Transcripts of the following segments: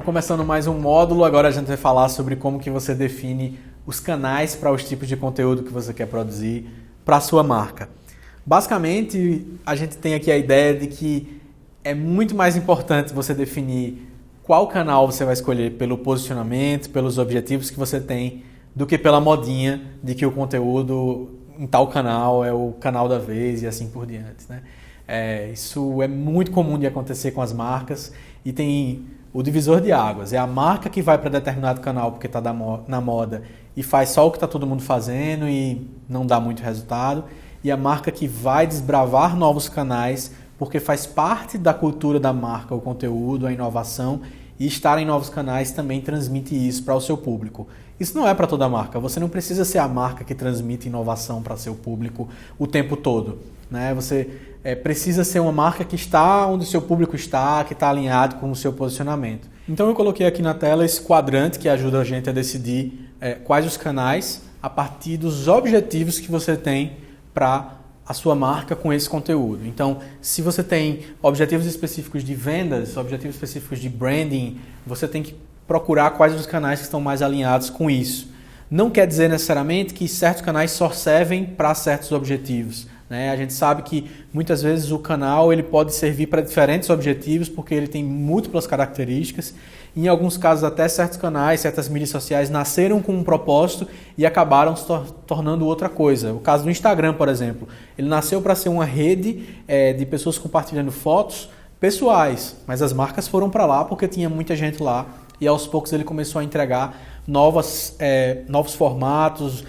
Estamos começando mais um módulo, agora a gente vai falar sobre como que você define os canais para os tipos de conteúdo que você quer produzir para a sua marca. Basicamente, a gente tem aqui a ideia de que é muito mais importante você definir qual canal você vai escolher pelo posicionamento, pelos objetivos que você tem, do que pela modinha de que o conteúdo em tal canal é o canal da vez e assim por diante, né? Isso é muito comum de acontecer com as marcas e tem o divisor de águas. É a marca que vai para determinado canal porque está na moda e faz só o que está todo mundo fazendo e não dá muito resultado. E a marca que vai desbravar novos canais porque faz parte da cultura da marca, o conteúdo, a inovação, e estar em novos canais também transmite isso para o seu público. Isso não é para toda marca. Você não precisa ser a marca que transmite inovação para seu público o tempo todo, né? Você precisa ser uma marca que está onde o seu público está, que está alinhado com o seu posicionamento. Então eu coloquei aqui na tela esse quadrante que ajuda a gente a decidir quais os canais a partir dos objetivos que você tem para a sua marca com esse conteúdo. Então, se você tem objetivos específicos de vendas, objetivos específicos de branding, você tem que procurar quais os canais que estão mais alinhados com isso. Não quer dizer necessariamente que certos canais só servem para certos objetivos, né? A gente sabe que muitas vezes o canal ele pode servir para diferentes objetivos porque ele tem múltiplas características. Em alguns casos até certos canais, certas mídias sociais nasceram com um propósito e acabaram se tornando outra coisa. O caso do Instagram, por exemplo, ele nasceu para ser uma rede de pessoas compartilhando fotos pessoais, mas as marcas foram para lá porque tinha muita gente lá e aos poucos ele começou a entregar novos formatos,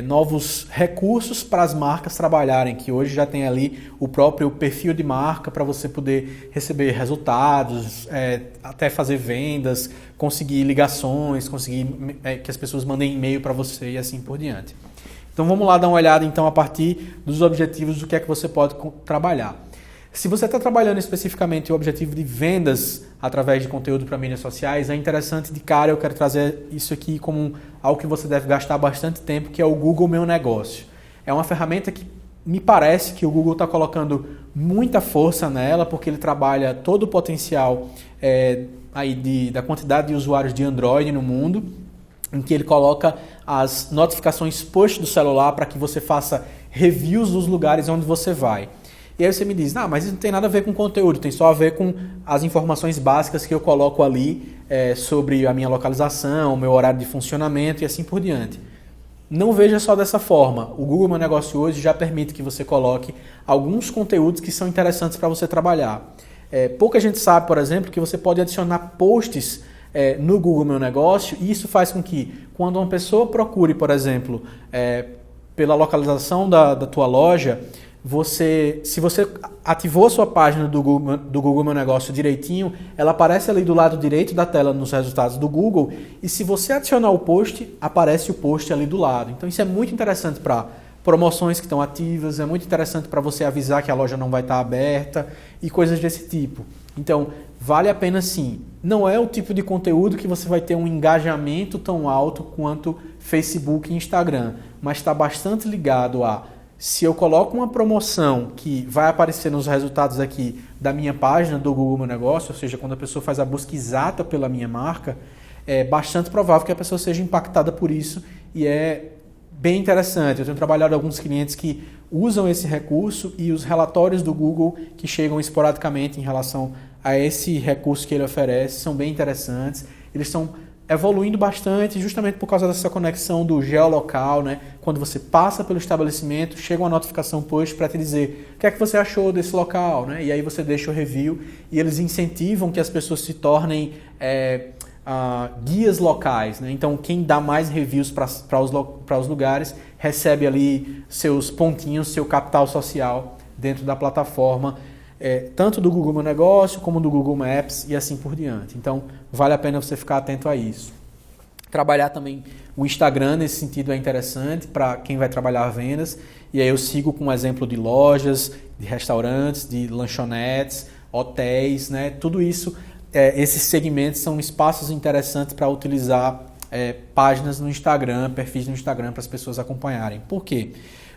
novos recursos para as marcas trabalharem, que hoje já tem ali o próprio perfil de marca para você poder receber resultados, até fazer vendas, conseguir ligações, conseguir que as pessoas mandem e-mail para você e assim por diante. Então vamos lá dar uma olhada então a partir dos objetivos do que é que você pode trabalhar. Se você está trabalhando especificamente o objetivo de vendas através de conteúdo para mídias sociais, é interessante de cara, eu quero trazer isso aqui como algo que você deve gastar bastante tempo, que é o Google Meu Negócio. É uma ferramenta que me parece que o Google está colocando muita força nela, porque ele trabalha todo o potencial da quantidade de usuários de Android no mundo, em que ele coloca as notificações push do celular para que você faça reviews dos lugares onde você vai. E aí você me diz, mas isso não tem nada a ver com conteúdo, tem só a ver com as informações básicas que eu coloco ali sobre a minha localização, o meu horário de funcionamento e assim por diante. Não veja só dessa forma. O Google Meu Negócio hoje já permite que você coloque alguns conteúdos que são interessantes para você trabalhar. Pouca gente sabe, por exemplo, que você pode adicionar posts no Google Meu Negócio e isso faz com que quando uma pessoa procure, por exemplo, pela localização da tua loja, se você ativou a sua página do Google Meu Negócio direitinho, ela aparece ali do lado direito da tela nos resultados do Google e se você adicionar o post, aparece o post ali do lado. Então isso é muito interessante para promoções que estão ativas, é muito interessante para você avisar que a loja não vai estar aberta e coisas desse tipo. Então vale a pena sim. Não é o tipo de conteúdo que você vai ter um engajamento tão alto quanto Facebook e Instagram, mas está bastante ligado a se eu coloco uma promoção que vai aparecer nos resultados aqui da minha página do Google Meu Negócio, ou seja, quando a pessoa faz a busca exata pela minha marca, é bastante provável que a pessoa seja impactada por isso e é bem interessante. Eu tenho trabalhado com alguns clientes que usam esse recurso e os relatórios do Google que chegam esporadicamente em relação a esse recurso que ele oferece são bem interessantes. Eles estão evoluindo bastante justamente por causa dessa conexão do geolocal, né? Quando você passa pelo estabelecimento, chega uma notificação push para te dizer o que é que você achou desse local, né? E aí você deixa o review e eles incentivam que as pessoas se tornem guias locais, né? Então quem dá mais reviews para os lugares recebe ali seus pontinhos, seu capital social dentro da plataforma, tanto do Google Meu Negócio como do Google Maps e assim por diante. Então, vale a pena você ficar atento a isso. Trabalhar também o Instagram nesse sentido é interessante para quem vai trabalhar vendas. E aí eu sigo com um exemplo de lojas, de restaurantes, de lanchonetes, hotéis, né? Tudo isso, esses segmentos são espaços interessantes para utilizar páginas no Instagram, perfis no Instagram para as pessoas acompanharem. Por quê?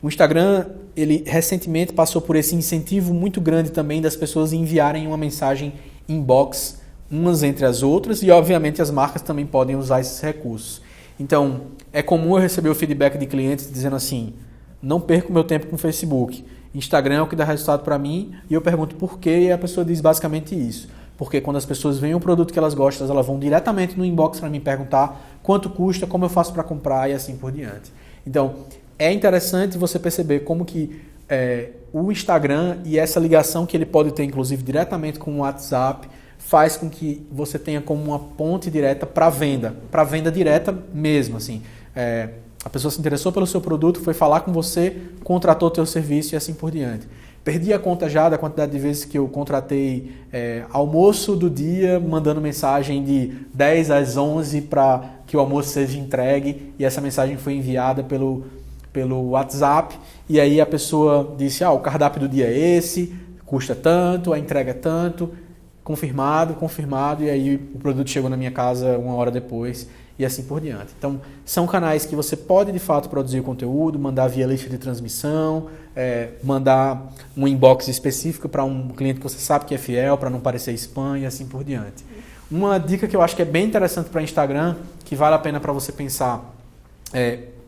O Instagram, ele recentemente passou por esse incentivo muito grande também das pessoas enviarem uma mensagem inbox umas entre as outras e, obviamente, as marcas também podem usar esses recursos. Então, é comum eu receber o feedback de clientes dizendo assim, não perco meu tempo com o Facebook, Instagram é o que dá resultado para mim, e eu pergunto por quê, e a pessoa diz basicamente isso. Porque quando as pessoas veem um produto que elas gostam, elas vão diretamente no inbox para me perguntar quanto custa, como eu faço para comprar e assim por diante. Então, é interessante você perceber como que o Instagram e essa ligação que ele pode ter, inclusive, diretamente com o WhatsApp, faz com que você tenha como uma ponte direta para venda direta mesmo. Assim. A pessoa se interessou pelo seu produto, foi falar com você, contratou o teu serviço e assim por diante. Perdi a conta já da quantidade de vezes que eu contratei almoço do dia, mandando mensagem de 10 às 11 para que o almoço seja entregue, e essa mensagem foi enviada pelo WhatsApp, e aí a pessoa disse, o cardápio do dia é esse, custa tanto, a entrega é tanto, confirmado, e aí o produto chegou na minha casa 1 hora depois, e assim por diante. Então, são canais que você pode, de fato, produzir conteúdo, mandar via lista de transmissão, mandar um inbox específico para um cliente que você sabe que é fiel, para não parecer spam e assim por diante. Uma dica que eu acho que é bem interessante para Instagram, que vale a pena para você pensar,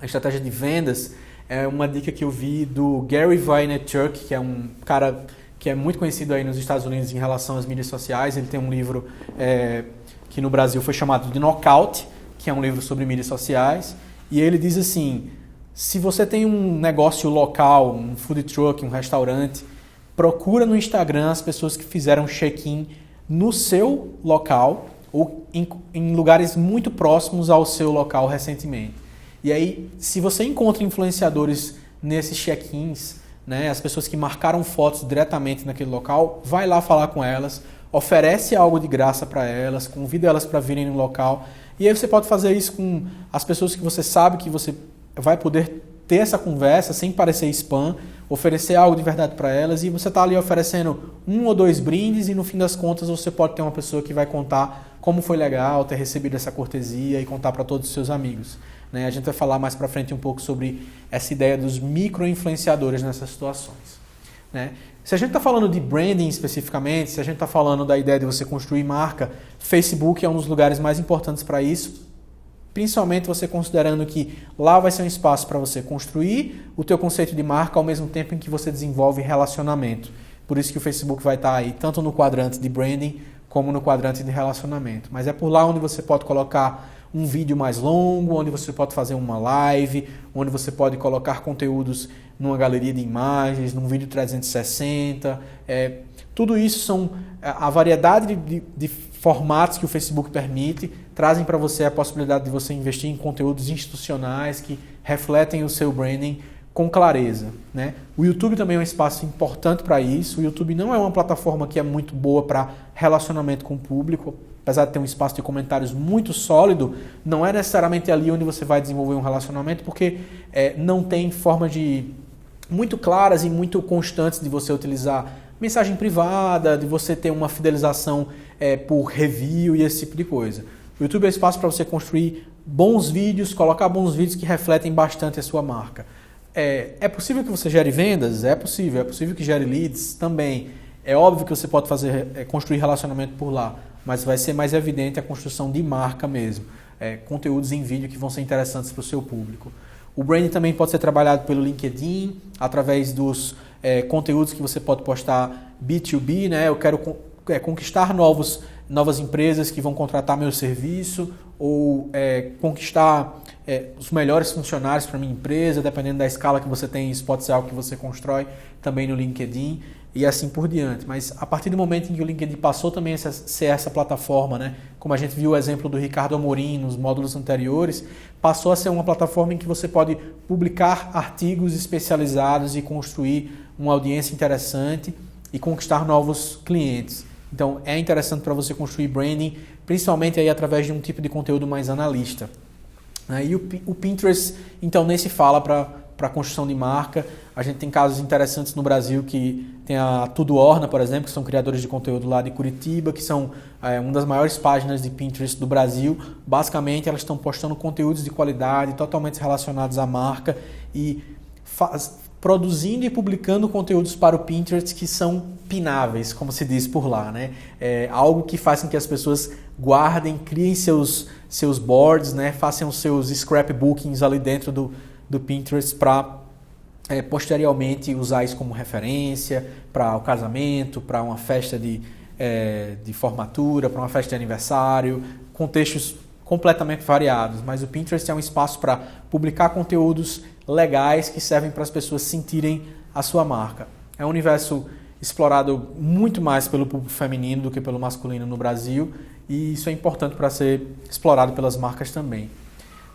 a estratégia de vendas, é uma dica que eu vi do Gary Vaynerchuk, que é um cara que é muito conhecido aí nos Estados Unidos em relação às mídias sociais. Ele tem um livro que no Brasil foi chamado de Knockout, que é um livro sobre mídias sociais, e ele diz assim, se você tem um negócio local, um food truck, um restaurante, procura no Instagram as pessoas que fizeram check-in no seu local ou em lugares muito próximos ao seu local recentemente. E aí, se você encontra influenciadores nesses check-ins, né, as pessoas que marcaram fotos diretamente naquele local, vai lá falar com elas, oferece algo de graça para elas, convida elas para virem no local. E aí você pode fazer isso com as pessoas que você sabe que você vai poder ter essa conversa sem parecer spam, oferecer algo de verdade para elas, e você está ali oferecendo 1 ou 2 brindes, e no fim das contas você pode ter uma pessoa que vai contar como foi legal ter recebido essa cortesia e contar para todos os seus amigos. A gente vai falar mais para frente um pouco sobre essa ideia dos micro-influenciadores nessas situações. Se a gente está falando de branding especificamente, se a gente está falando da ideia de você construir marca, Facebook é um dos lugares mais importantes para isso, principalmente você considerando que lá vai ser um espaço para você construir o teu conceito de marca ao mesmo tempo em que você desenvolve relacionamento. Por isso que o Facebook vai estar aí tanto no quadrante de branding como no quadrante de relacionamento. Mas é por lá onde você pode colocar um vídeo mais longo, onde você pode fazer uma live, onde você pode colocar conteúdos numa galeria de imagens, num vídeo 360. Tudo isso são a variedade de formatos que o Facebook permite, trazem para você a possibilidade de você investir em conteúdos institucionais que refletem o seu branding com clareza. O YouTube também é um espaço importante para isso. O YouTube não é uma plataforma que é muito boa para relacionamento com o público, apesar de ter um espaço de comentários muito sólido, não é necessariamente ali onde você vai desenvolver um relacionamento, porque não tem formas muito claras e muito constantes de você utilizar mensagem privada, de você ter uma fidelização por review e esse tipo de coisa. O YouTube é um espaço para você construir bons vídeos, colocar bons vídeos que refletem bastante a sua marca. É possível que você gere vendas? É possível que gere leads também. É óbvio que você pode construir relacionamento por lá, mas vai ser mais evidente a construção de marca mesmo. Conteúdos em vídeo que vão ser interessantes para o seu público. O branding também pode ser trabalhado pelo LinkedIn, através dos conteúdos que você pode postar B2B, Eu quero conquistar novas empresas que vão contratar meu serviço, ou conquistar os melhores funcionários para minha empresa, dependendo da escala que você tem, isso pode ser algo que você constrói também no LinkedIn e assim por diante. Mas a partir do momento em que o LinkedIn passou também a ser essa plataforma, como a gente viu o exemplo do Ricardo Amorim nos módulos anteriores, passou a ser uma plataforma em que você pode publicar artigos especializados e construir uma audiência interessante e conquistar novos clientes. Então é interessante para você construir branding, principalmente aí através de um tipo de conteúdo mais analista. E o Pinterest, então, nem se fala para a construção de marca. A gente tem casos interessantes no Brasil que tem a Tudo Orna, por exemplo, que são criadores de conteúdo lá de Curitiba, que são uma das maiores páginas de Pinterest do Brasil. Basicamente, elas estão postando conteúdos de qualidade, totalmente relacionados à marca e produzindo e publicando conteúdos para o Pinterest que são pináveis, como se diz por lá, né? Algo que faz com que as pessoas guardem, criem seus boards, né? Façam seus scrapbookings ali dentro do Pinterest para posteriormente usar isso como referência para o casamento, para uma festa de formatura, para uma festa de aniversário, contextos completamente variados, mas o Pinterest é um espaço para publicar conteúdos legais que servem para as pessoas sentirem a sua marca. É um universo explorado muito mais pelo público feminino do que pelo masculino no Brasil, e isso é importante para ser explorado pelas marcas também.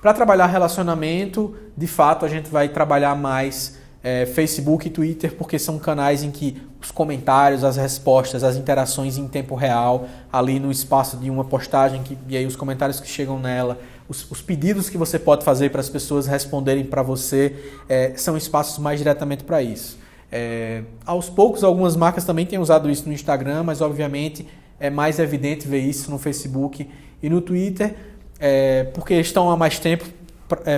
Para trabalhar relacionamento, de fato, a gente vai trabalhar mais Facebook e Twitter, porque são canais em que os comentários, as respostas, as interações em tempo real, ali no espaço de uma postagem, e aí os comentários que chegam nela, os pedidos que você pode fazer para as pessoas responderem para você, são espaços mais diretamente para isso. Aos poucos, algumas marcas também têm usado isso no Instagram, mas obviamente é mais evidente ver isso no Facebook e no Twitter, porque estão há mais tempo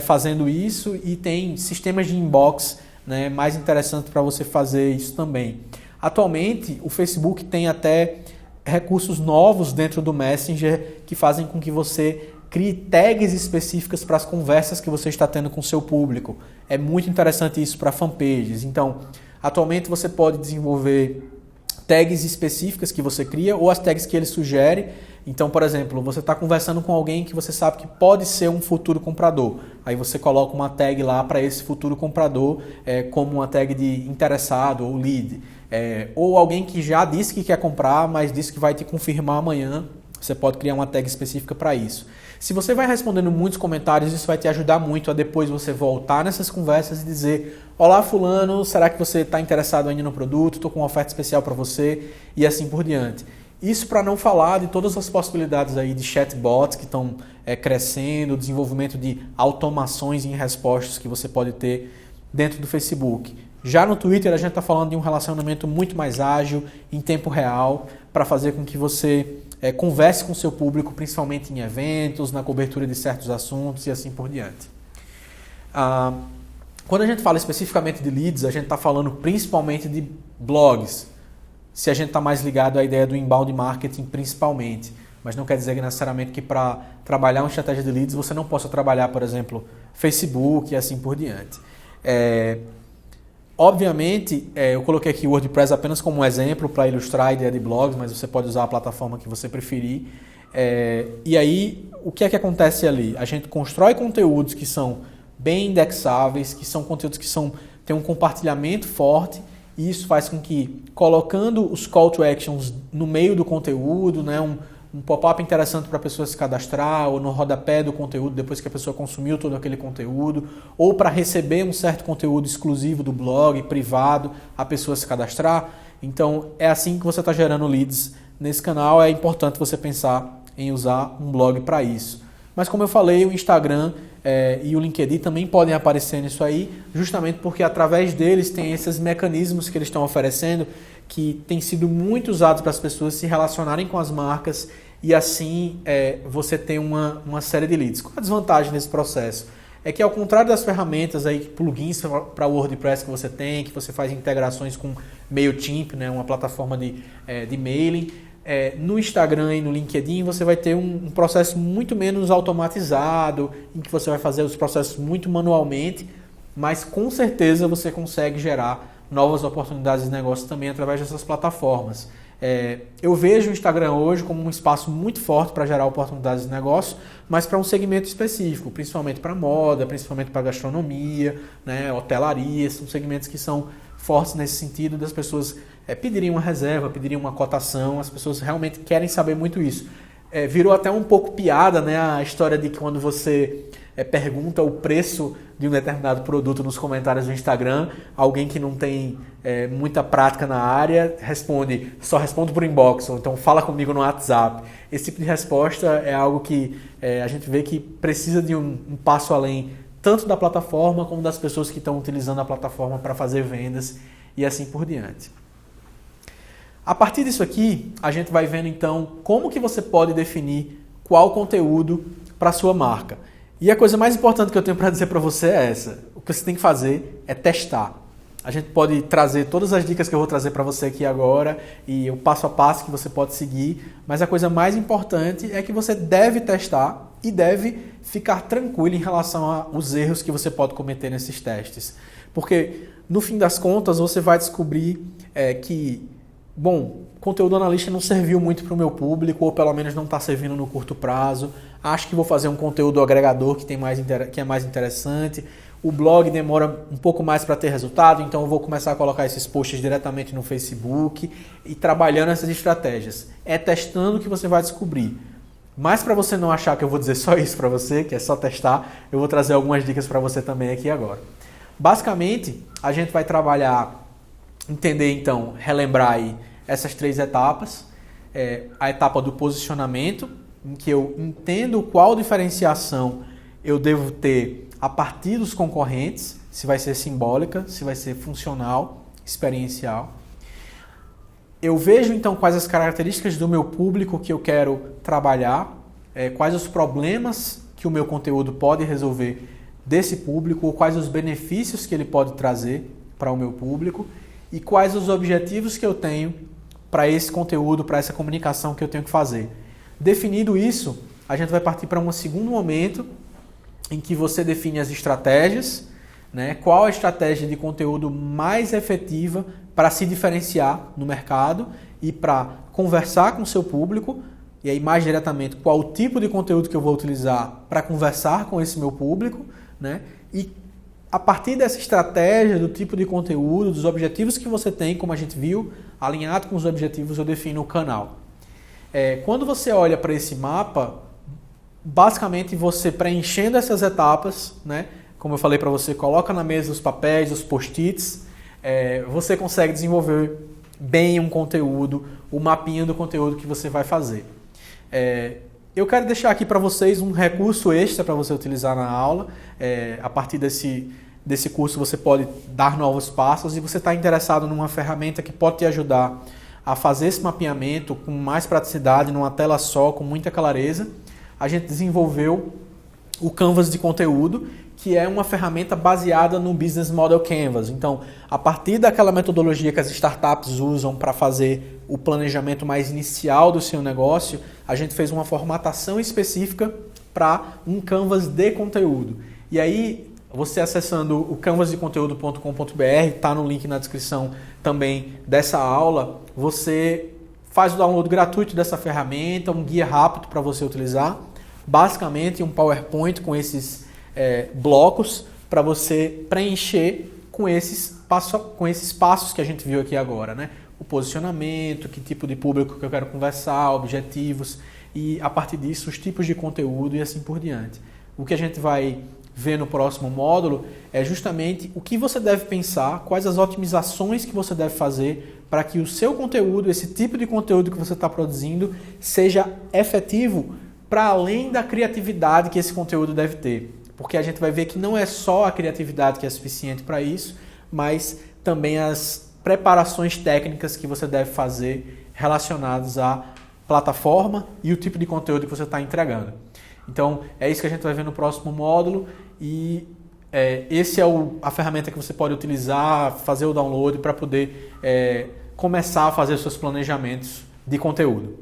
fazendo isso e tem sistemas de inbox, né, mais interessante para você fazer isso também. Atualmente, o Facebook tem até recursos novos dentro do Messenger que fazem com que você crie tags específicas para as conversas que você está tendo com o seu público. É muito interessante isso para fanpages. Então, atualmente você pode desenvolver tags específicas que você cria ou as tags que ele sugere. Então, por exemplo, você está conversando com alguém que você sabe que pode ser um futuro comprador. Aí você coloca uma tag lá para esse futuro comprador, como uma tag de interessado ou lead. Ou alguém que já disse que quer comprar, mas disse que vai te confirmar amanhã. Você pode criar uma tag específica para isso. Se você vai respondendo muitos comentários, isso vai te ajudar muito a depois você voltar nessas conversas e dizer: olá fulano, será que você está interessado ainda no produto? Estou com uma oferta especial para você, e assim por diante. Isso para não falar de todas as possibilidades aí de chatbots que estão crescendo, desenvolvimento de automações em respostas que você pode ter dentro do Facebook. Já no Twitter a gente está falando de um relacionamento muito mais ágil, em tempo real, para fazer com que você converse com o seu público, principalmente em eventos, na cobertura de certos assuntos e assim por diante. Quando a gente fala especificamente de leads, a gente está falando principalmente de blogs, se a gente está mais ligado à ideia do inbound marketing principalmente. Mas não quer dizer que necessariamente que para trabalhar uma estratégia de leads você não possa trabalhar, por exemplo, Facebook e assim por diante. Obviamente, eu coloquei aqui o WordPress apenas como um exemplo para ilustrar a ideia de blogs, mas você pode usar a plataforma que você preferir. E aí, o que é que acontece ali? A gente constrói conteúdos que são bem indexáveis, que são conteúdos que têm um compartilhamento forte, e isso faz com que, colocando os call to actions no meio do conteúdo, né, um pop-up interessante para a pessoa se cadastrar, ou no rodapé do conteúdo depois que a pessoa consumiu todo aquele conteúdo, ou para receber um certo conteúdo exclusivo do blog, privado, a pessoa se cadastrar. Então, é assim que você está gerando leads nesse canal. É importante você pensar em usar um blog para isso. Mas como eu falei, o Instagram e o LinkedIn também podem aparecer nisso aí, justamente porque através deles tem esses mecanismos que eles estão oferecendo que têm sido muito usados para as pessoas se relacionarem com as marcas e assim você tem uma série de leads. Qual a desvantagem desse processo? É que ao contrário das ferramentas, aí, plugins para o WordPress que você faz integrações com MailChimp, né, uma plataforma de mailing, no Instagram e no LinkedIn você vai ter um processo muito menos automatizado, em que você vai fazer os processos muito manualmente, mas com certeza você consegue gerar novas oportunidades de negócio também através dessas plataformas. Eu vejo o Instagram hoje como um espaço muito forte para gerar oportunidades de negócio, mas para um segmento específico, principalmente para moda, principalmente para gastronomia, né, hotelaria, são segmentos que são fortes nesse sentido das pessoas pedirem uma reserva, pedirem uma cotação, as pessoas realmente querem saber muito isso. Virou até um pouco piada, né, a história de que quando você pergunta o preço de um determinado produto nos comentários do Instagram, alguém que não tem muita prática na área só responde por inbox, ou então fala comigo no WhatsApp. Esse tipo de resposta é algo que a gente vê que precisa de um passo além, tanto da plataforma como das pessoas que estão utilizando a plataforma para fazer vendas e assim por diante. A partir disso aqui, a gente vai vendo então como que você pode definir qual conteúdo para a sua marca. E a coisa mais importante que eu tenho para dizer para você é essa. O que você tem que fazer é testar. A gente pode trazer todas as dicas que eu vou trazer para você aqui agora e o passo a passo que você pode seguir, mas a coisa mais importante é que você deve testar e deve ficar tranquilo em relação aos erros que você pode cometer nesses testes. Porque, no fim das contas, você vai descobrir que, bom, conteúdo analista não serviu muito para o meu público, ou pelo menos não está servindo no curto prazo. Acho que vou fazer um conteúdo agregador que é mais interessante. O blog demora um pouco mais para ter resultado, então eu vou começar a colocar esses posts diretamente no Facebook e trabalhando essas estratégias. É testando que você vai descobrir. Mas para você não achar que eu vou dizer só isso para você, que é só testar, eu vou trazer algumas dicas para você também aqui agora. Basicamente, a gente vai trabalhar, entender então, relembrar aí essas 3 etapas. A etapa do posicionamento, em que eu entendo qual diferenciação eu devo ter a partir dos concorrentes, se vai ser simbólica, se vai ser funcional, experiencial. Eu vejo então quais as características do meu público que eu quero trabalhar, quais os problemas que o meu conteúdo pode resolver desse público, ou quais os benefícios que ele pode trazer para o meu público e quais os objetivos que eu tenho para esse conteúdo, para essa comunicação que eu tenho que fazer. Definido isso, a gente vai partir para um segundo momento em que você define as estratégias, né? Qual a estratégia de conteúdo mais efetiva para se diferenciar no mercado e para conversar com o seu público, e aí mais diretamente qual o tipo de conteúdo que eu vou utilizar para conversar com esse meu público, né? E a partir dessa estratégia, do tipo de conteúdo, dos objetivos que você tem, como a gente viu, alinhado com os objetivos, eu defino o canal. Quando você olha para esse mapa, basicamente você preenchendo essas etapas, né? Como eu falei para você, coloca na mesa os papéis, os post-its, você consegue desenvolver bem um conteúdo, o mapinha do conteúdo que você vai fazer. Eu quero deixar aqui para vocês um recurso extra para você utilizar na aula. A partir desse curso você pode dar novos passos, e você está interessado numa ferramenta que pode te ajudar a fazer esse mapeamento com mais praticidade, numa tela só, com muita clareza. A gente desenvolveu o Canvas de conteúdo, que é uma ferramenta baseada no Business Model Canvas. Então, a partir daquela metodologia que as startups usam para fazer o planejamento mais inicial do seu negócio, a gente fez uma formatação específica para um Canvas de conteúdo. E aí, você acessando o canvasdeconteúdo.com.br, está no link na descrição também dessa aula, você faz o download gratuito dessa ferramenta, um guia rápido para você utilizar, basicamente um PowerPoint com esses blocos para você preencher com esses passos que a gente viu aqui agora, né? O posicionamento, que tipo de público que eu quero conversar, objetivos e a partir disso os tipos de conteúdo e assim por diante. O que a gente vai ver no próximo módulo é justamente o que você deve pensar, quais as otimizações que você deve fazer para que o seu conteúdo, esse tipo de conteúdo que você está produzindo, seja efetivo para além da criatividade que esse conteúdo deve ter. Porque a gente vai ver que não é só a criatividade que é suficiente para isso, mas também as preparações técnicas que você deve fazer relacionadas à plataforma e o tipo de conteúdo que você está entregando. Então, é isso que a gente vai ver no próximo módulo e esse é a ferramenta que você pode utilizar, fazer o download para poder começar a fazer seus planejamentos de conteúdo.